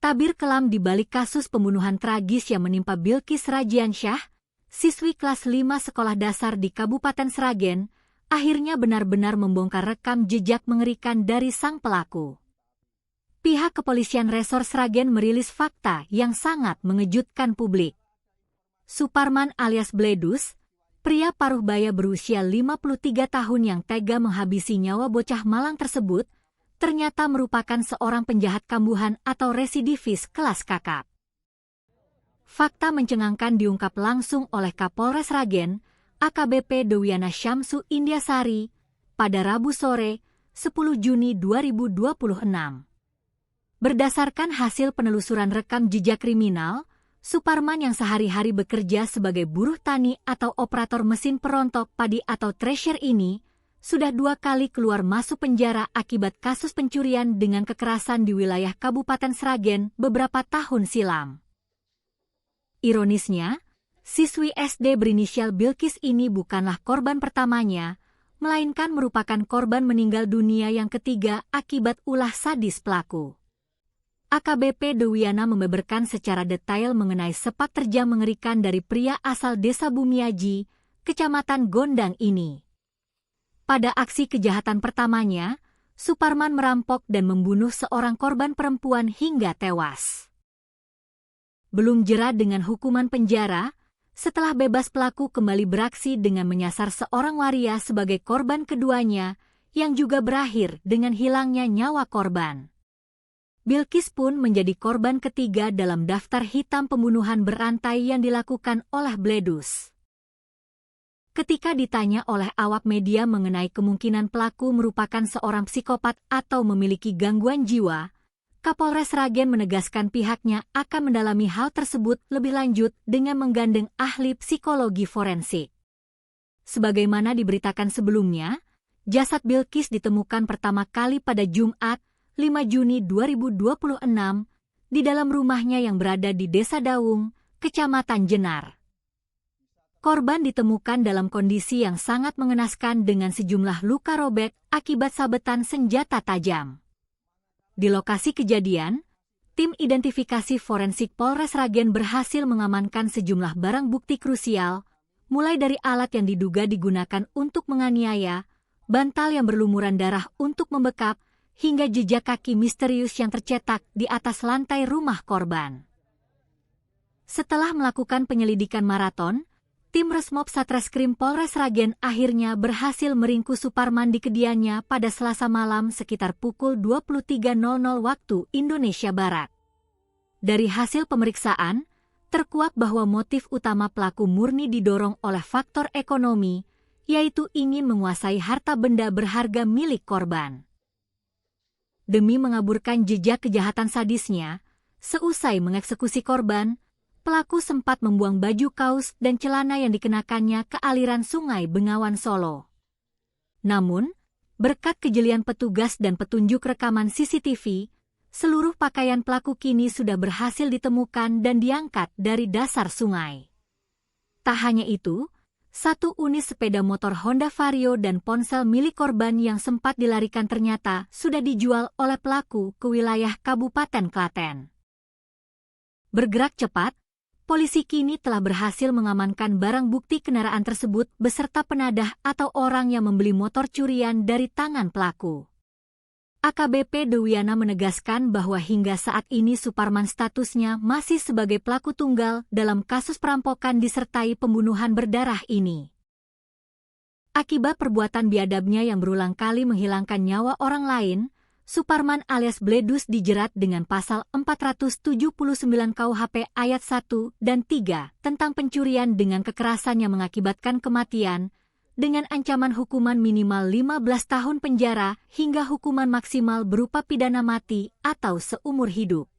Tabir kelam di balik kasus pembunuhan tragis yang menimpa Bilqis Radiansyah, siswi kelas 5 sekolah dasar di Kabupaten Sragen, akhirnya benar-benar membongkar rekam jejak mengerikan dari sang pelaku. Pihak kepolisian Resor Sragen merilis fakta yang sangat mengejutkan publik. Suparman alias Bledus, pria paruh baya berusia 53 tahun yang tega menghabisi nyawa bocah malang tersebut, ternyata merupakan seorang penjahat kambuhan atau residivis kelas kakap. Fakta mencengangkan diungkap langsung oleh Kapolres Sragen, AKBP Dewiana Syamsu Indiasari, pada Rabu sore, 10 Juni 2026. Berdasarkan hasil penelusuran rekam jejak kriminal, Suparman yang sehari-hari bekerja sebagai buruh tani atau operator mesin perontok padi atau thresher ini, sudah 2 kali keluar masuk penjara akibat kasus pencurian dengan kekerasan di wilayah Kabupaten Sragen beberapa tahun silam. Ironisnya, siswi SD berinisial Bilqis ini bukanlah korban pertamanya, melainkan merupakan korban meninggal dunia yang ketiga akibat ulah sadis pelaku. AKBP Dewiana membeberkan secara detail mengenai sepak terjang mengerikan dari pria asal Desa Bumiaji, Kecamatan Gondang ini. Pada aksi kejahatan pertamanya, Suparman merampok dan membunuh seorang korban perempuan hingga tewas. Belum jera dengan hukuman penjara, setelah bebas pelaku kembali beraksi dengan menyasar seorang waria sebagai korban keduanya, yang juga berakhir dengan hilangnya nyawa korban. Bilqis pun menjadi korban ketiga dalam daftar hitam pembunuhan berantai yang dilakukan oleh Bledus. Ketika ditanya oleh awak media mengenai kemungkinan pelaku merupakan seorang psikopat atau memiliki gangguan jiwa, Kapolres Sragen menegaskan pihaknya akan mendalami hal tersebut lebih lanjut dengan menggandeng ahli psikologi forensik. Sebagaimana diberitakan sebelumnya, jasad Bilqis ditemukan pertama kali pada Jumat, 5 Juni 2026, di dalam rumahnya yang berada di Desa Daung, Kecamatan Jenar. Korban ditemukan dalam kondisi yang sangat mengenaskan dengan sejumlah luka robek akibat sabetan senjata tajam. Di lokasi kejadian, tim identifikasi forensik Polres Sragen berhasil mengamankan sejumlah barang bukti krusial, mulai dari alat yang diduga digunakan untuk menganiaya, bantal yang berlumuran darah untuk membekap, hingga jejak kaki misterius yang tercetak di atas lantai rumah korban. Setelah melakukan penyelidikan maraton, tim Resmob Satreskrim Polres Sragen akhirnya berhasil meringkus Suparman di kediamannya pada Selasa malam sekitar pukul 23.00 waktu Indonesia Barat. Dari hasil pemeriksaan, terkuak bahwa motif utama pelaku murni didorong oleh faktor ekonomi, yaitu ingin menguasai harta benda berharga milik korban. Demi mengaburkan jejak kejahatan sadisnya, seusai mengeksekusi korban, pelaku sempat membuang baju kaos dan celana yang dikenakannya ke aliran Sungai Bengawan Solo. Namun, berkat kejelian petugas dan petunjuk rekaman CCTV, seluruh pakaian pelaku kini sudah berhasil ditemukan dan diangkat dari dasar sungai. Tak hanya itu, 1 unit sepeda motor Honda Vario dan ponsel milik korban yang sempat dilarikan ternyata sudah dijual oleh pelaku ke wilayah Kabupaten Klaten. Bergerak cepat, polisi kini telah berhasil mengamankan barang bukti kendaraan tersebut beserta penadah atau orang yang membeli motor curian dari tangan pelaku. AKBP Dewiana menegaskan bahwa hingga saat ini Suparman statusnya masih sebagai pelaku tunggal dalam kasus perampokan disertai pembunuhan berdarah ini. Akibat perbuatan biadabnya yang berulang kali menghilangkan nyawa orang lain, Suparman alias Bledus dijerat dengan pasal 479 KUHP ayat 1 dan 3 tentang pencurian dengan kekerasan yang mengakibatkan kematian, dengan ancaman hukuman minimal 15 tahun penjara hingga hukuman maksimal berupa pidana mati atau seumur hidup.